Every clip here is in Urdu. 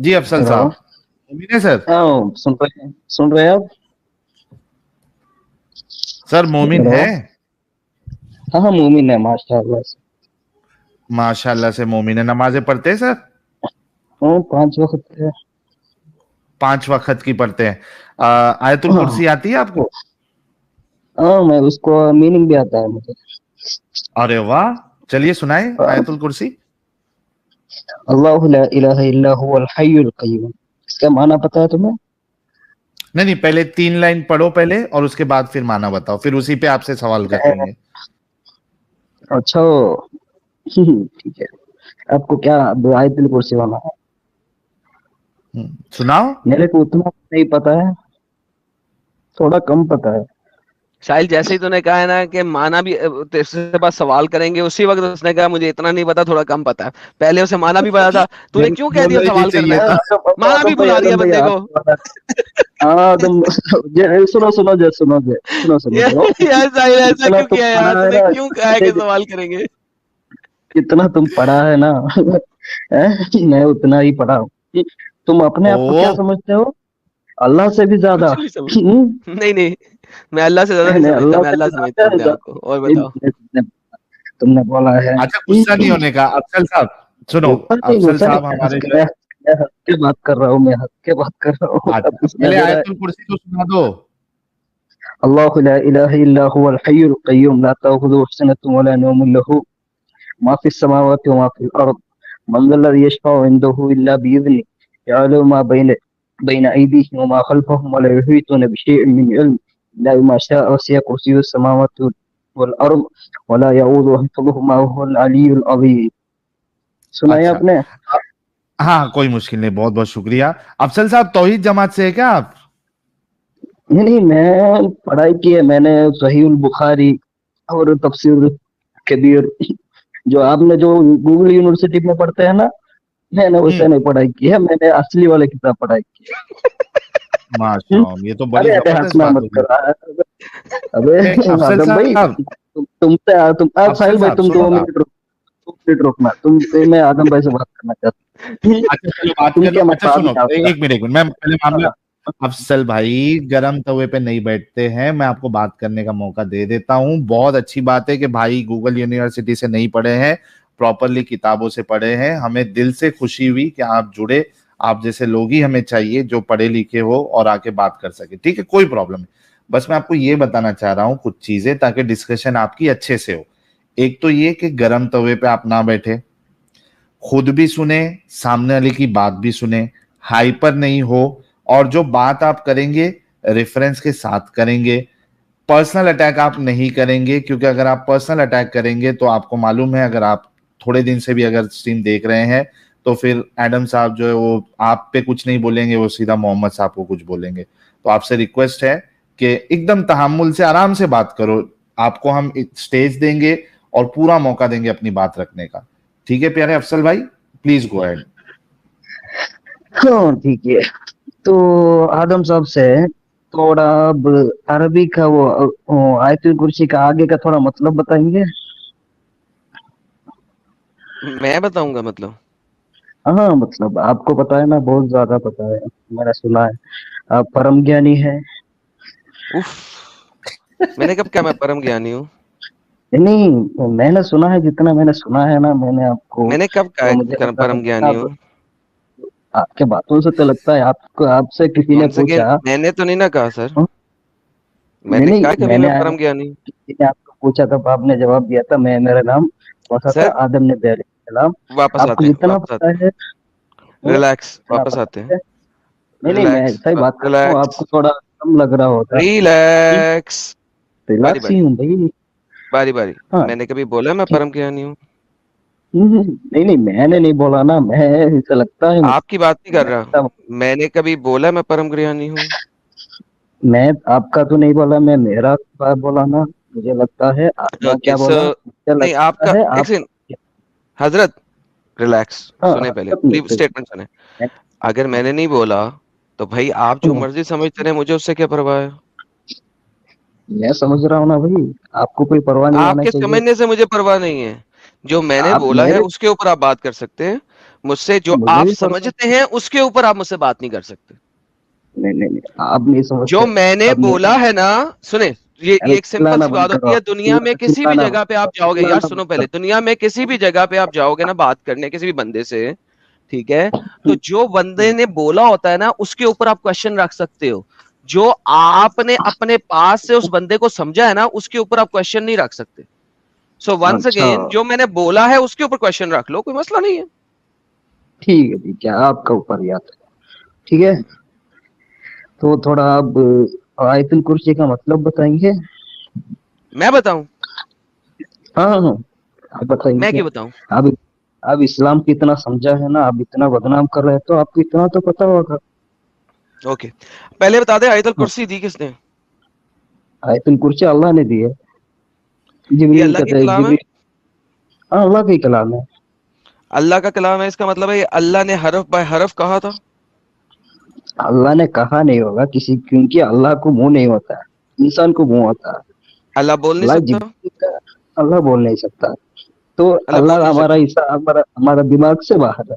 جی افضل ہیلو. صاحب مومن ہے سر؟ ہاں سن رہے ہیں آپ؟ سر مومن ہیلو. ہے؟ ہاں ہاں مومن ہے ماشاء اللہ سے. ماشاء اللہ سے مومن ہے. نمازیں پڑھتے ہیں سر؟ ہاں 5 وقت ہے. 5 وقت کی پڑھتے ہیں. آیت ہاں الکرسی آتی ہے آپ کو؟ ہاں میں اس کو میننگ بھی آتا ہے مجھے. ارے واہ، چلیے سنائیں آیت الکرسی. اللہ لا الہ الا هو الحی القیوم. اس کا معنی پتا ہے تمہیں؟ نہیں پہلے 3 لائن پڑھو پہلے، اور اس کے بعد پھر معنی بتاؤ، پھر اسی پہ آپ سے سوال کریں گے. اچھا ٹھیک ہے. آپ کو کیا آیت الکرسی والا ہے؟ سناؤ. میرے کو اتنا نہیں پتا ہے، تھوڑا کم پتا ہے. ساحل جیسے ہی تو نے کہا ہے نا کہ مانا بھی اس سے بعد سوال کریں گے، اسی وقت اس نے کہا مجھے اتنا نہیں پتا، تھوڑا کم پتا ہے. پہلے اسے مانا بھی پتا تھا، تو نے کیوں کہہ دیا سوال کرنا ہے؟ مانا بھی بلا دیا بندے کو. ہاں تم سنو یار ساحل ایسا اتنا کیوں تم کیا پڑھا یار؟ ہے تو نے نا، کیوں کہا ہے کہ سوال کریں گے؟ اتنا تم پڑھا ہے نا میں اتنا ہی پڑھا ہوں. تم اپنے آپ کو کیا سمجھتے ہو؟ اللہ سے بھی زیادہ. کچھ نہیں سمجھ. نہیں میں اللہ سے زیادہ نہیں سمجھتا، میں اللہ سمجھتا ہوں اپنے آپ کو. اور بتاؤ. تم نے بولا ہے. اچھا غصہ نہیں ہونے کا افضل صاحب. سنو افضل صاحب ہمارے جو ہے، میں حق کے بات کر رہا ہوں، اب اچھا اس میں پہلے میرا آیت الکرسی تو سنا دو. اللہ لا الہ الا هو الحی القیوم لا تأخذه سنة ولا نوم له ما في السماوات وما في الارض من ذا الذي يشفع عنده الا باذنه يعلم ما بين ايديهم وما خلفهم ولا يحيطون بشيء من علم الا بما شاء وسع كرسيه السماوات والارض ولا يؤوده حفظهما وهو العلي العظيم. سنا ہے اچھا آپ نے؟ ہاں کوئی مشکل نہیں، بہت بہت شکریہ. افضل صاحب توحید جماعت سے ہے کیا آپ؟ نہیں میں پڑھائی کی ہے، میں نے صحیح البخاری اور تفسیر کبیر، جو آپ نے جو گوگل یونیورسٹی میں پڑھتے ہیں نا، میں نے ویسے نہیں پڑھائی کی ہے، میں نے اصلی والے کتاب پڑھائی کی ہے. ماشاء اللہ، یہ تو بڑی ارے زبردست ہنسنا بات مت ہوگی. کرا. ابے افضل آدم بھائی، صاحب، ساحل افضل بھائی صاحب تم سنو 2 نا. منٹ روکنا. میں آدم بھائی سے بات کرنا چاہتا ہوں. اچھا چلو بات تم کر لو. کیا اچھا سنو مقام ہے آپ کا؟ ایک منٹ میں پہلے معاملہ. افضل بھائی گرم توے پہ نہیں بیٹھتے ہیں، میں آپ کو بات کرنے کا موقع دے دیتا ہوں. بہت اچھی بات ہے کہ بھائی گوگل یونیورسٹی سے نہیں پڑھے ہیں، پراپرلی کتابوں سے پڑھے ہیں. ہمیں دل سے خوشی ہوئی کہ آپ جڑے. آپ جیسے لوگ ہی ہمیں چاہیے جو پڑھے لکھے ہو اور آ کے بات کر سکے. ٹھیک ہے کوئی پرابلم نہیں. بس میں آپ کو یہ بتانا چاہ رہا ہوں کچھ چیزیں تاکہ ڈسکشن آپ کی اچھے سے ہو. ایک تو یہ کہ گرم توے پہ آپ نہ بیٹھے، خود بھی سنیں، سامنے والے کی بات بھی سنیں، ہائپر نہیں ہو، اور جو بات آپ کریں گے ریفرنس کے ساتھ کریں گے. پرسنل اٹیک آپ نہیں کریں گے، کیونکہ اگر آپ پرسنل اٹیک کریں گے تو آپ کو معلوم ہے، اگر آپ تھوڑے دن سے بھی اگر سٹریم دیکھ رہے ہیں تو پھر ایڈم صاحب جو ہے وہ آپ پہ کچھ نہیں بولیں گے، وہ سیدھا محمد صاحب کو کچھ بولیں گے. تو آپ سے ریکویسٹ ہے کہ ایک دم تحمل سے آرام سے بات کرو. آپ کو ہم اسٹیج دیں گے اور پورا موقع دیں گے اپنی بات رکھنے کا. ٹھیک ہے پیارے افضل بھائی، پلیز گو ایڈ. ہاں ٹھیک ہے. تو آدم صاحب سے تھوڑا عربی کا وہ آیت الکرسی کا آگے کا تھوڑا مطلب بتائیں گے؟ میں بتاؤں گا مطلب؟ ہاں مطلب آپ کو پتا ہے نا، بہت زیادہ پتا ہے، میں نے سنا ہے آپ پرم گیانی ہے. اف، میں نے کب کیا میں پرم گیانی ہوں؟ نہیں میں نے سنا ہے، جتنا میں نے سنا ہے نا، میں نے آپ کو میں نے کب تو مجھے کہا لگتا پرم ہے گیانی ہوں؟ آپ کے باتوں سے تو لگتا ہے آپ سے کسی نے ونس اگین، پوچھا. میں نے تو نہیں نہ کہا سر. میں نہیں نے نہیں کہا کبھی میں میں نے پرم گیانی ہوں؟ کسی نے آپ کو پوچھا تھا، آپ نے جواب دیا تھا میرا نام وسا تھا سر آدم نبی علیہ السلام. واپس آپ کو آتے ہیں، جتنا واپس پتا آتے ہے ہیں، ریلیکس، اتنا واپس آتے ہیں. پتا ہے. نہیں میں ریلیکس، ایسا ہی بات کرتا ہوں، آپ ریلیکس، کو تھوڑا کم لگ رہا ہوتا. ریلیکس. باری ریلیکس باری ہی ہوں بھائی. باری باری. ہاں میں نے کبھی بولا میں پرم گیانی ہوں؟ نہیں میں نے نہیں بولا نا، میں اسے لگتا ہے آپ کی بات نہیں کر رہا. میں میں نے کبھی بولا میں پرم گیانی ہوں؟ میں آپ کا تو نہیں بولا، میں میرا بات بولا نا. مجھے لگتا ہے میں اوکے کیا سو، بولا، مجھے نہیں آپ لگتا کا ہے ایک آپ. سیکنڈ حضرت، ریلیکس ہاں سنیں، پہلے پوری اسٹیٹمنٹ سنیں. اگر میں نے نہیں بولا تو بھائی آپ جو مرضی سمجھتے رہے، مجھے اس سے کیا پرواہ ہے؟ میں سمجھ رہا ہوں نا بھائی، آپ کو کوئی پرواہ نہیں آپ ہونا کے چاہیے. سمجھنے سے مجھے پرواہ نہیں ہے. جو میں نے آپ بولا ہے میرے اس کے اوپر آپ بات کر سکتے ہیں. مجھ سے جو مجھے آپ بھی پڑھتا ہوں. سمجھتے ہیں اس کے اوپر آپ مجھ سے بات نہیں کر سکتے. نہیں آپ نہیں جو سمجھتے. میں نے اب بولا ہے نا, سنیں, یہ ارے ایک سمپل چلانا سی بند بات ہوتی کرو, ہے دنیا میں کسی بھی چلانا جگہ بند پہ کرو, آپ جاؤ گے, یار چلانا سنو بند پہلے, کرو. دنیا میں کسی بھی جگہ پہ آپ جاؤ گے نا بات کرنے کسی بھی بندے سے, ٹھیک ہے, تو جو بندے نے بولا ہوتا ہے نا اس کے اوپر آپ کوشچن رکھ سکتے ہو. جو آپ نے اپنے پاس سے اس بندے کو سمجھا ہے نا اس کے اوپر آپ کوشچن نہیں رکھ سکتے. سو ونس اچھا اگین, جو میں نے بولا ہے اس کے اوپر کوشچن رکھ لو, کوئی مسئلہ نہیں ہے. ٹھیک ہے آپ کا اوپر یاد ہے. ٹھیک ہے, تو تھوڑا آپ آیت الکرسی کا مطلب بتائیں گے. میں بتاؤں, ہاں آپ بتائیں میں گے. کیوں بتاؤں, اب اسلام کی اتنا سمجھا ہے نا, آپ اتنا بدنام کر رہے ہیں تو آپ کو اتنا تو پتا ہوگا. اوکے, پہلے بتا دیں آیت الکرسی دی کس نے. آیت الکرسی اللہ نے دی ہے. یہ جبریل اللہ کی کہتے ہیں, کلام ہے, جبریل, ہاں اللہ کا ہی کلام ہے. اللہ کا کلام ہے, اس کا مطلب ہے یہ اللہ نے حرف بائی حرف کہا تھا. اللہ نے کہا نہیں ہوگا کسی, کیونکہ اللہ کو منہ نہیں ہوتا ہے, انسان کو منہ ہوتا ہے. اللہ بول نہیں سکتا, اللہ بول نہیں سکتا, تو بول اللہ نہیں ہمارا سکتا. حصہ ہمارا دماغ سے باہر ہے.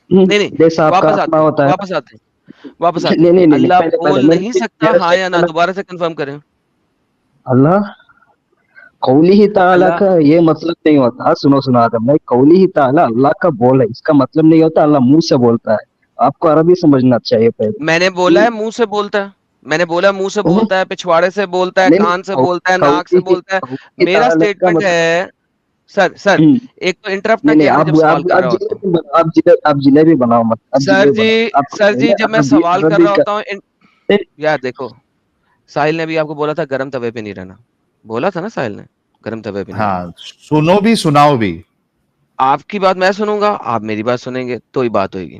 نہیں نہیں, جیسا آپ کا واپس آتما آتے ہیں, ہوتا ہے. واپس آتے ہیں, واپس آتے ہیں. نہیں نہیں نہیں اللہ پہلے بول نہیں سکتا, ہاں یا نہ, پہلے دوبارہ سے کنفرم کریں. اللہ قولی ہی تعالیٰ اللہ, کا یہ مطلب نہیں ہوتا. سنو آدم بھائی, قولی ہی تعالیٰ اللہ کا بول ہے, اس کا مطلب نہیں ہوتا اللہ منہ سے بولتا ہے. آپ کو عربی سمجھنا چاہیے پہلے. میں نے بولا ہے منہ سے بولتا ہے, میں نے بولا منہ سے بولتا ہے, پچھواڑے سے بولتا ہے, نہیں کان سے بولتا ہے, ناک سے بولتا ہے. قولی میرا تعالیٰ کا سٹیٹمنٹ مطلب ہے, سر ایک تو انٹرپٹ نہ نہیں نہیں, کیا کریں جب سوال کر رہا ہوتا ہوں. آپ جنہیں بناؤ مت, آپ سر جنہیں جی, بناؤ, آپ سر جی, جب میں عربی سوال کر عربی رہا کا. ہوتا ہوں, یار دیکھو, ساحل نے بھی آپ کو بولا تھا گرم توے پہ نہیں رہنا, بولا تھا نا ساحل نے گرم توے پہ نہیں ہاں, رہنا. سنو بھی سناؤ بھی. آپ کی بات میں سنوں گا, آپ میری بات سنیں گے تو ہی بات ہوئے گی.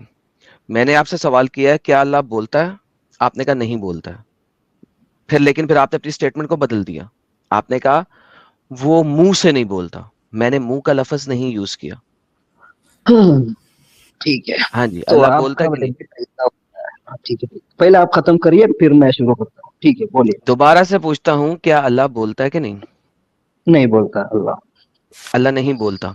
میں نے آپ سے سوال کیا ہے کیا اللہ بولتا ہے, آپ نے کہا نہیں بولتا ہے. لیکن پھر آپ نے اپنی اسٹیٹمنٹ کو بدل دیا, آپ نے کہا وہ منہ سے نہیں بولتا. میں نے منہ کا لفظ نہیں یوز کیا. ٹھیک ہے, ہاں جی, تو اللہ آپ بولتا کا ہے کہ نہیں. ٹھیک ہے, پہلے آپ ختم کریے پھر میں شروع کرتا ہوں. ٹھیک ہے بولیے. دوبارہ سے پوچھتا ہوں, کیا اللہ بولتا ہے کہ نہیں. نہیں بولتا اللہ. اللہ نہیں بولتا.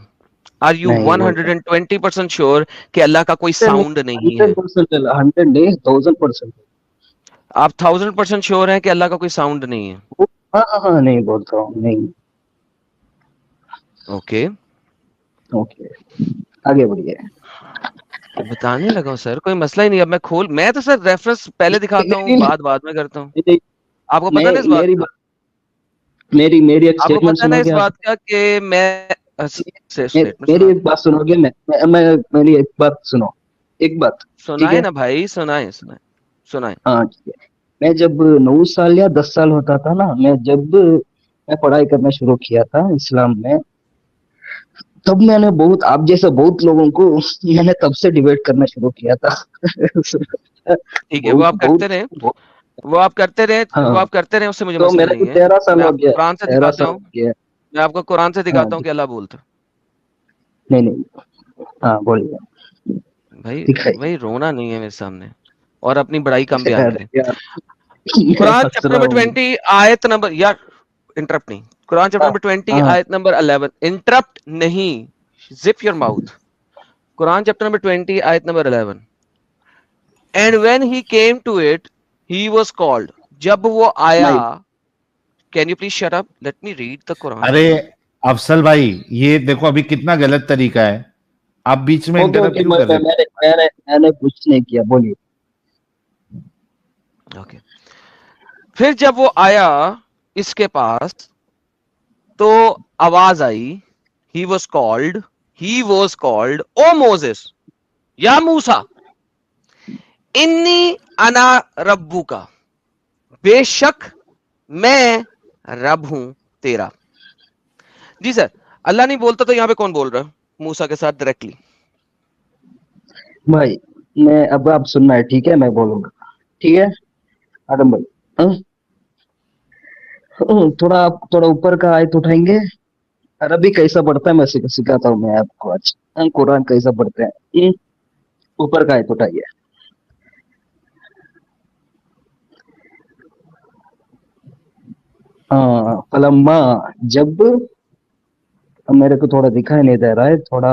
آر یو نہیں بولتا. 120% شیور کہ اللہ کا کوئی ساؤنڈ نہیں ہے. 100%, 100 نہیں, 1000%. آپ 1000% شیور ہیں کہ اللہ کا کوئی ساؤنڈ نہیں ہے. ہاں نہیں بولتا ہوں, نہیں. اوکے, اوکے, آگے بڑھیے. بتانے لگا ہوں سر, کوئی مسئلہ ہی نہیں. اب میں تو سر ریفرنس پہلے دکھاتا ہوں, نہیں بعد میں کرتا ہوں. نہیں آپ کو پتا نا اس بات کا, میری ایک آپ کو اسٹیٹمنٹ پتا نا سنو اس گے آپ. بات کا کہ میں اسٹیٹمنٹ میری سنا ایک بات سنو گے, میری ایک بات سنو, ایک بات. ٹھیک سنائے ہے, نا بھائی, سنائے. ہاں ٹھیک ہے. میں جب 9 سال یا 10 سال ہوتا تھا نا, میں پڑھائی کرنا شروع کیا تھا اسلام میں, تب میں نے آپ جیسے بہت لوگوں کو میں نے تب سے ڈیبیٹ کرنا شروع کیا تھا. ٹھیک ہے, وہ بہت آپ کرتے رہے, بہت وہ آپ کرتے رہے, ہاں, اس سے مجھے تو مسئلہ میرا نہیں کو ہے. 13 سال میں ہو آپ کو گیا, قرآن سے 13 دکھاتا سال ہوں, ہو گیا. میں آپ کو قرآن سے ہاں دکھاتا ہوں کہ اللہ بولتا. نہیں, ہاں بولیے. بھائی دکھائیے. بھائی رونا نہیں ہے میرے سامنے, اور اپنی بڑائی کم بیان ارے کریں. یار, میں قرآن ہنس چیپٹر رہا نمبر ہوں. 20 آیت نمبر, یا انٹرپٹ نہیں, قرآن چیپٹر ہاں نمبر 20 ہاں آیت نمبر 11, انٹرپٹ نہیں, zip your mouth. Quran chapter number 20 آیت number 11, and when he came to it he was called, جب وہ آیا. نہیں, can you please shut up, let me read the Quran. ارے افضل بھائی, یہ دیکھو ابھی کتنا غلط طریقہ ہے, آپ بیچ میں اوکے انٹرپٹ اوکے, کیوں کر رہے میں نے کچھ نہیں کیا, بولیے. اوکے, پھر جب وہ آیا اس کے پاس تو آواز آئی, he was called O Moses, یا موسیٰ, انی انا ربو کا, بے شک میں رب ہوں تیرا. جی سر, اللہ نہیں بولتا تو یہاں پہ کون بول رہا ہے موسیٰ کے ساتھ ڈائریکٹلی؟ بھائی اب آپ سننا ہے, ٹھیک ہے, میں بولوں گا. ٹھیک ہے آدم بھائی, تھوڑا اوپر کا آیت اٹھائیں گے. عربی کیسا پڑھتا ہے میں سکھاتا ہوں میں آپ کو آج. قرآن کیسا پڑھتے ہیں, اوپر کا آیت اٹھائیے. ہاں, فلما, جب, میرے کو تھوڑا دکھائی نہیں دے رہا ہے, تھوڑا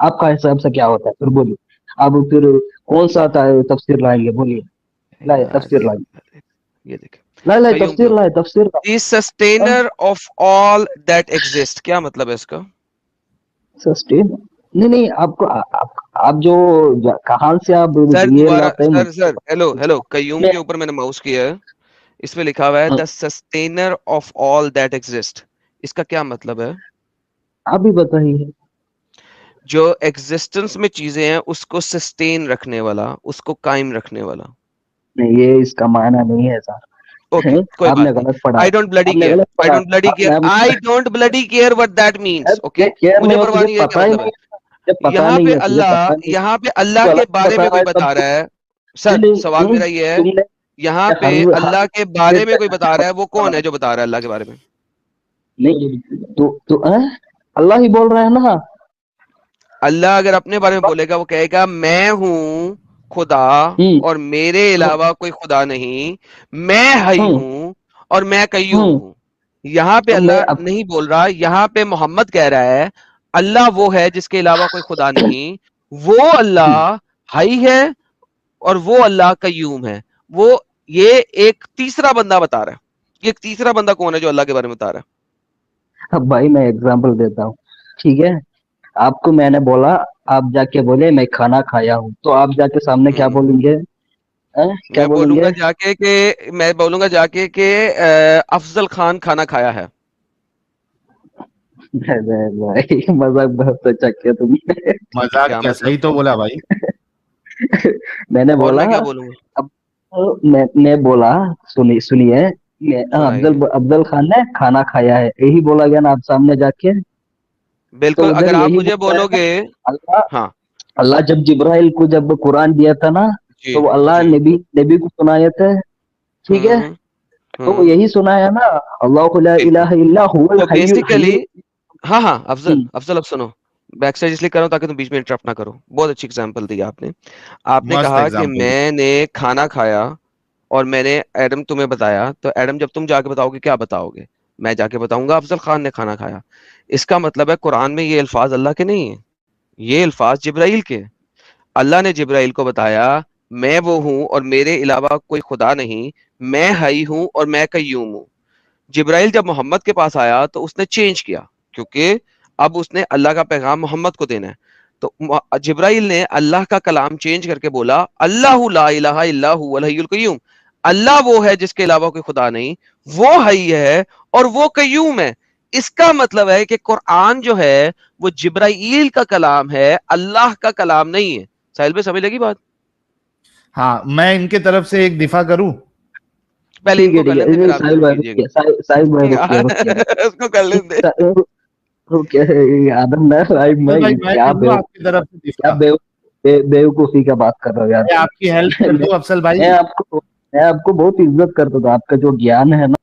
آپ کا حساب سے کیا ہوتا ہے پھر بولیے. آپ پھر کون سا تفسیر لائیں گے بولیے. لائے تفسیر لائیں. یہ دیکھیں لائے قیوم تفسیر لائے تفسیر کا. The sustainer of all that exist, کیا مطلب ہے اس کا؟ سسٹین نہیں آپ کو آپ جو کہاں سے آپ سر یہ دوبارہ لاتے ہیں. سر ہیلو قیوم کے اوپر میں نے ماؤس کیا ہے، اس پہ لکھا ہوا ہے the sustainer of all that exist, اس کا کیا مطلب ہے؟ آپ بھی بتائیے. جو ایگزسٹنس میں چیزیں ہیں اس کو سسٹین رکھنے والا، اس کو قائم رکھنے والا. نہیں یہ اس کا معنی نہیں ہے سر. اوکے کوئی آپ نے بات نہیں. غلط پڑھا. I don't bloody آپ نے care. غلط I پڑھا. don't bloody care. I don't bloody care what that means. Okay. مجھے پرواہ نہیں ہے کیا مطلب ہے. پتا نہیں ہے تجھے پتا نہیں. یہاں پہ اللہ کے بارے میں کوئی بتا رہا ہے. سر سوال میرا یہ ہے، یہاں پہ اللہ کے بارے میں کوئی بتا رہا ہے، وہ کون ہے جو بتا رہا ہے اللہ کے بارے میں؟ نہیں تو اللہ ہی بول رہا ہے نا. اللہ اگر اپنے بارے میں بولے گا وہ کہے گا میں ہوں خدا اور میرے علاوہ کوئی خدا نہیں، میں ہی ہوں اور میں قیوم ہوں. یہاں پہ اللہ نہیں بول رہا، یہاں پہ محمد کہہ رہا ہے اللہ وہ ہے جس کے علاوہ کوئی خدا نہیں، وہ اللہ ہی ہے اور وہ اللہ قیوم ہے. وہ یہ ایک تیسرا بندہ بتا رہا ہے. یہ ایک تیسرا بندہ کون ہے جو اللہ کے بارے میں بتا رہا ہے؟ اب بھائی میں اگزامپل دیتا ہوں، ٹھیک ہے. آپ کو میں نے بولا، آپ جا کے بولے میں کھانا کھایا ہوں، تو آپ جا کے سامنے کیا بولیں گے؟ کیا بولیں گے؟ میں بولوں گا جا کے کہ افضل خان کھانا کھایا ہے. مذاق بہت اچھا کیا تم نے. مذاق کیا، صحیح تو بولا بھائی. میں نے بولا، کیا بولوں گا؟ میں بولا سنیے، افضل خان نے کھانا کھایا ہے، یہی بولا گیا نا آپ سامنے جا کے. بالکل. اگر آپ مجھے بولو گے ہاں اللہ جب جبرائیل کو جب قرآن دیا تھا نا، تو وہ اللہ نبی کو سنائے تھے، ٹھیک ہے. تو یہی سنایا نا، اللہ لا الہ الا هو الحی القیوم. ہاں افضل اب سنو، بیک سائڈ اس لیے کر رہا ہوں تاکہ تم بیچ میں انٹرپٹ نہ کرو. بہت اچھی ایگزامپل دی آپ نے. آپ نے مست کہا کہ ایگزامپل. میں نے کھانا کھایا اور میں نے ایڈم تمہیں بتایا، تو ایڈم جب تم جا کے بتاؤ گے کیا بتاؤ گے؟ میں جا کے بتاؤں گا افضل خان نے کھانا کھایا. اس کا مطلب ہے قرآن میں یہ الفاظ اللہ کے نہیں ہیں، یہ الفاظ جبرائیل کے. اللہ نے جبرائیل کو بتایا میں وہ ہوں اور میرے علاوہ کوئی خدا نہیں، میں ہی ہوں اور میں قیوم ہوں. جبرائیل جب محمد کے پاس آیا تو اس نے چینج کیا، کیونکہ اب اس نے اللہ کا پیغام محمد کو دینا ہے. تو جبرائیل نے اللہ کا کلام چینج کر کے بولا اللہ لا الہ الا هو الحی القیوم، اللہ وہ ہے جس کے علاوہ کوئی خدا نہیں، وہ حی ہے اور وہ قیوم ہے. اس کا مطلب ہے کہ قرآن جو ہے وہ جبرائیل کا کلام ہے، اللہ کا کلام نہیں ہے. ساحل بھائی سمجھ لگی بات؟ ہاں میں ان کے طرف سے ایک دفاع کروں. پہلے ان ٹھیک ہے کو کر ٹھیک لیں گے پھر آپ ہے. شروع کیجیے گا. ساحل بھائی رکیے اس کو کر لیں دے. آدم میں بھائی میں کیا کر دوں آپ کی طرف سے کیا دفاع. بیوقوفی کا بات کر رہا ہوں یار. میں آپ کی ہیلپ کر دوں افضل بھائی. میں آپ کو بہت عزت کرتا تھا، آپ کا جو گیان ہے نا.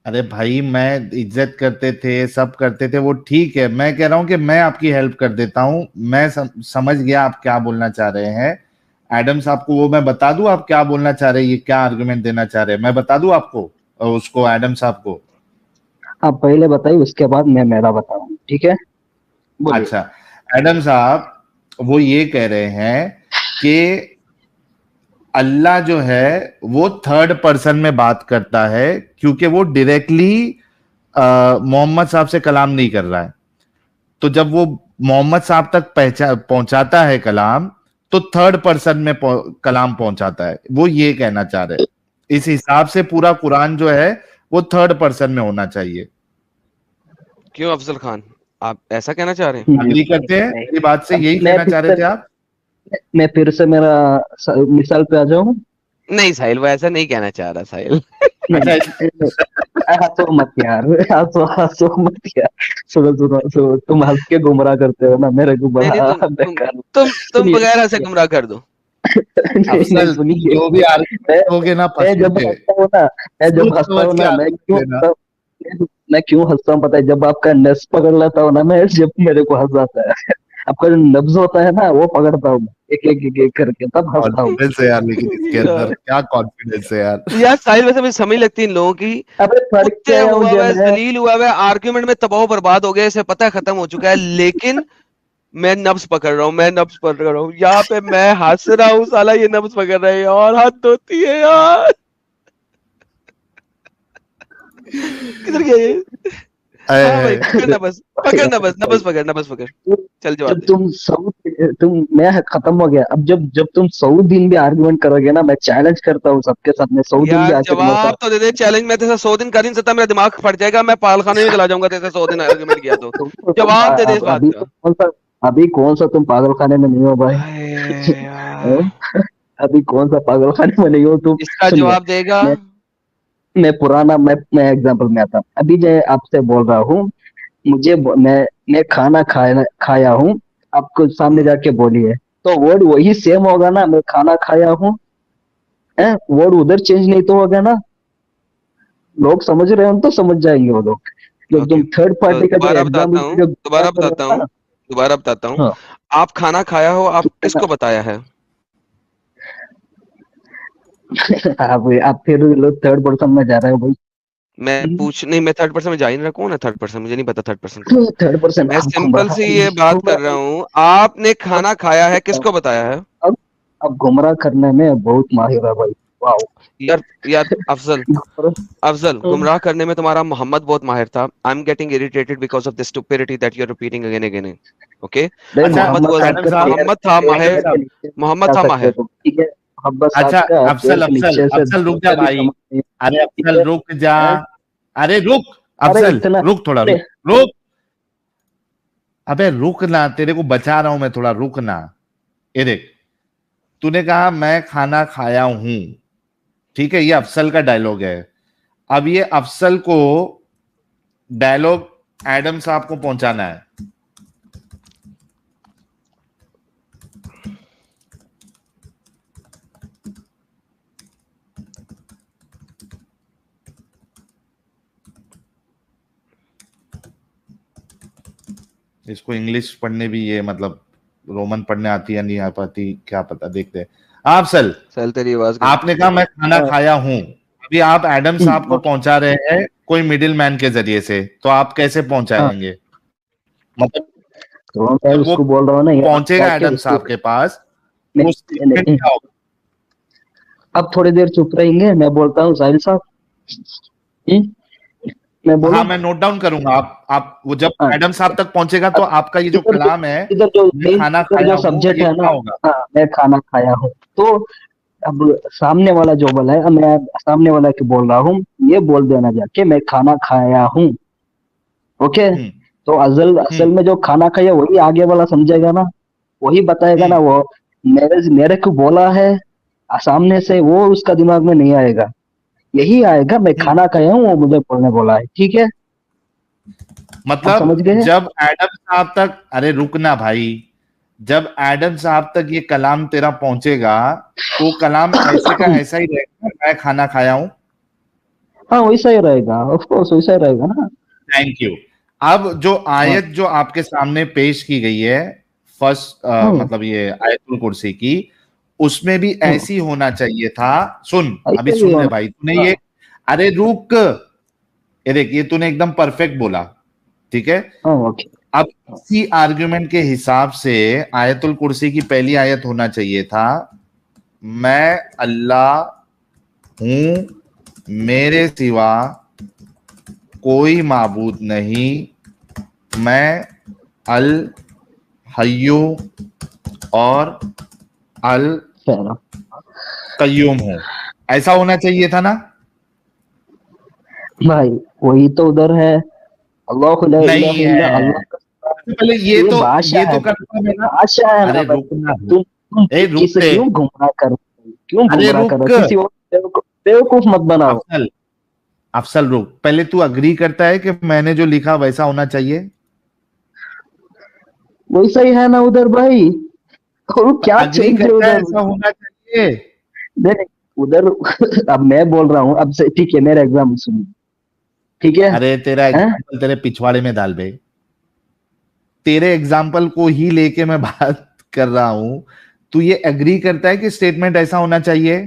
ارے بھائی میں عزت کرتے تھے، سب کرتے تھے، وہ ٹھیک ہے. میں کہہ رہا ہوں کہ میں آپ کی ہیلپ کر دیتا ہوں. میں سمجھ گیا آپ کیا بولنا چاہ رہے ہیں. ایڈم صاحب کو وہ میں بتا دوں آپ کیا بولنا چاہ رہے ہیں، یہ کیا آرگومنٹ دینا چاہ رہے ہیں، میں بتا دوں آپ کو، اس کو ایڈم صاحب کو. آپ پہلے بتائیے، اس کے بعد میں میرا بتاؤں، ٹھیک ہے؟ اچھا ایڈم صاحب وہ یہ کہہ رہے ہیں کہ اللہ جو ہے وہ تھرڈ پرسن میں بات کرتا ہے، کیونکہ وہ ڈائریکٹلی محمد صاحب سے کلام نہیں کر رہا ہے. تو جب وہ محمد صاحب تک پہنچاتا ہے کلام، تو تھرڈ پرسن میں کلام پہنچاتا ہے. وہ یہ کہنا چاہ رہے. اس حساب سے پورا قرآن جو ہے وہ تھرڈ پرسن میں ہونا چاہیے. کیوں افضل خان آپ ایسا کہنا چاہ رہے ہیں؟ اگری کرتے ہیں میری بات سے؟ یہی کہنا چاہ رہے تھے آپ؟ میں پھر سے میرا مثال پہ آ جاؤں. نہیں ساحل وہ ایسا نہیں کہنا چاہ رہا. ساحل ہنسو مت یار، ہنسو مت یار. سنو تم ہنس کے گمراہ کرتے ہو نا میرے کو بڑا. تم بغیر ایسے گمراہ کر دو. جو بھی ہوگے نا میں جب ہنستا ہوں نا میں کیوں ہنستا ہوں پتہ ہے؟ جب آپ کا نس پکڑ لیتا ہوں نا میں، جب میرے کو ہنس آتا ہے، آپ کا جو نبض ہوتا ہے نا وہ پکڑتا ہوں ایک ایک کر کے، تب ہنستا ہوں. لیکن اس کے اندر کیا کانفیڈنس ہے یار. یار ساحل ویسے مجھے سمجھ لگتی ہے ان لوگوں کی، کتے ہوا ہے، ذلیل ہوا ہے، آرگیومنٹ میں تباہ و برباد ہو گیا، اسے پتہ ہے ختم ہو چکا ہے، لیکن میں نبض پکڑ رہا ہوں یہاں پہ میں ہنس رہا ہوں سالا یہ نبض پکڑ رہے ہیں اور حد ہوتی ہے یار. کدھر گیا یہ؟ ہاں بھائی نبض پکڑ چل جواب جب تم میں ختم ہو گیا. اب جب تم 100 دن بھی آرگومنٹ کرو گے نا, میں چیلنج کرتا ہوں سب کے ساتھ, میں 100 دن بھی یار آج تک جواب تو دے دے. چیلنج میں تیرے 100 دن کر نہیں سکتا, میرا دماغ پھٹ جائے گا, میں پاگل خانے میں چلا جاؤں گا تیرے 100 دن آرگومنٹ کیا تو. جواب دے دے اس بات کا. ابھی کون سا تم پاگل خانے میں نہیں ہو بھائی, ابھی کون سا پاگل خانے میں نہیں ہو تم. اس کا جواب دے گا. میں پرانا میں ایگزامپل میں آتا ہوں. ابھی جو آپ سے بول رہا ہوں, مجھے میں کھانا کھایا ہوں, آپ کو سامنے جا کے بولیے تو ورڈ وہی سیم ہوگا نا. میں کھانا کھایا ہوں, ورڈ ادھر چینج نہیں تو ہوگا نا. لوگ سمجھ رہے ہیں تو سمجھ جائیں گے وہ لوگ. جب تم تھرڈ پارٹی کا جو ایگزامپل دوبارہ بتاتا ہوں. آپ کھانا کھایا ہو, آپ کس کو بتایا ہے؟ آپ پھر لوگ تھرڈ پرسن میں جا رہے ہو بھائی. میں تھرڈ پرسن میں جا ہی نہیں رہا. کون ہے تھرڈ پرسن؟ مجھے نہیں پتا تھرڈ پرسن. تھرڈ پرسن میں سمپل سی یہ بات کر رہا ہوں, آپ نے کھانا کھایا ہے, کس کو بتایا ہے؟ اب گمراہ کرنے میں بہت ماہر ہے بھائی. یار افضل گمراہ کرنے میں تمہارا محمد بہت ماہر تھا. I am getting irritated because of the stupidity that you are repeating again and again. Okay, Muhammad تھا ماہر. اچھا افضل رک جا بھائی. ارے افضل رک جا, ارے رک افضل, رک تھوڑا رک. ابے رک نا, تیرے کو بچا رہا ہوں میں تھوڑا, رکنا. یہ دیکھ, تو نے کہا میں کھانا کھایا ہوں, ٹھیک ہے, یہ افضل کا ڈائلوگ ہے. اب یہ افضل کو ڈائلوگ ایڈم صاحب کو پہنچانا ہے. اس کو انگلش پڑھنے بھی یہ مطلب رومن پڑھنے آتی ہے نہیں آ پاتی, کیا پتا, دیکھتے ہیں. افضل تیری آواز آپ نے کہا میں کھانا کھایا ہوں, ابھی آپ ایڈم صاحب کو پہنچا رہے ہیں کوئی مڈل مین کے ذریعے سے, تو آپ کیسے پہنچائیں گے؟ مطلب وہ پہنچے گا ایڈم صاحب کے پاس, وہ اسٹیٹمنٹ کیا ہوگا؟ اب تھوڑی دیر چپ رہیں گے, میں بولتا ہوں ساحل صاحب, ہاں میں نوٹ ڈاؤن کروں گا. آپ وہ جب ایڈم صاحب تک پہنچے گا تو آپ کا یہ جو کلام ہے میں کھانا کھایا ہوں, سبجیکٹ یہ ہے کیا نا, ہوگا؟ میں کھانا کھایا ہوں, تو اب سامنے والا جو بولا ہے, میں سامنے والا کی بول رہا ہوں, یہ بول دینا جا کے میں کھانا کھایا ہوں. اوکے, تو اصل میں جو کھانا کھایا وہی آگے والا سمجھے گا نا, وہی بتائے گا نا. وہ میرے کو بولا ہے سامنے سے, وہ اس کا دماغ میں نہیں آئے گا, یہی آئے گا میں کھانا کھایا ہوں, وہ مجھے بولنے بولا ہے. ٹھیک ہے, مطلب جب ایڈم صاحب تک, ارے رکنا بھائی, جب ایڈم صاحب تک یہ کلام تیرا پہنچے گا تو کلام ایسے کا ایسا ہی رہے گا, میں کھانا کھایا ہوں. ہاں ویسا ہی رہے گا, آف کورس ویسا ہی رہے گا نا. Thank you. اب جو آیت جو آپ کے سامنے پیش کی گئی ہے فرسٹ, مطلب یہ آیت الکرسی کی, اس میں بھی ایسی ہونا چاہیے تھا. سن, ابھی سن لے بھائی, تو نے یہ, ارے رک, یہ دیکھ, یہ تو نے ایک دم پرفیکٹ بولا, ٹھیک ہے. اب اسی آرگومنٹ کے حساب سے آیت الکرسی کی پہلی آیت ہونا چاہیے تھا, میں اللہ ہوں, میرے سوا کوئی معبود نہیں, میں الحی اور القیوم ہوں. ایسا ہونا چاہیے تھا نا بھائی. وہی تو ادھر ہے, اللہ لا الہ نہیں الا ہے. اللہ. پہلے یہ تو کرتا ہے نا. ارے رکنا, اے رک دے, کیوں گمراہ ارے کرو, رک, کسی اور بیوقوف مت بناؤ. افضل رک, پہلے تو اگری کرتا ہے کہ میں نے جو لکھا ویسا ہونا چاہیے؟ ویسا ہی ہے نا ادھر بھائی, کیا اگری چینج ہے کرتا ہے ادھر؟ ایسا ہونا چاہیے. نہیں ادھر, اب میں بول رہا ہوں, اب سے ٹھیک ہے, میرا ایگزامپل سنو, ٹھیک ہے. ارے تیرا ایگزامپل تیرے پچھواڑے میں ڈال بے, تیرے ایگزامپل کو ہی لے کے میں بات کر رہا ہوں. تو یہ اگری کرتا ہے کہ اسٹیٹمنٹ ایسا ہونا چاہیے؟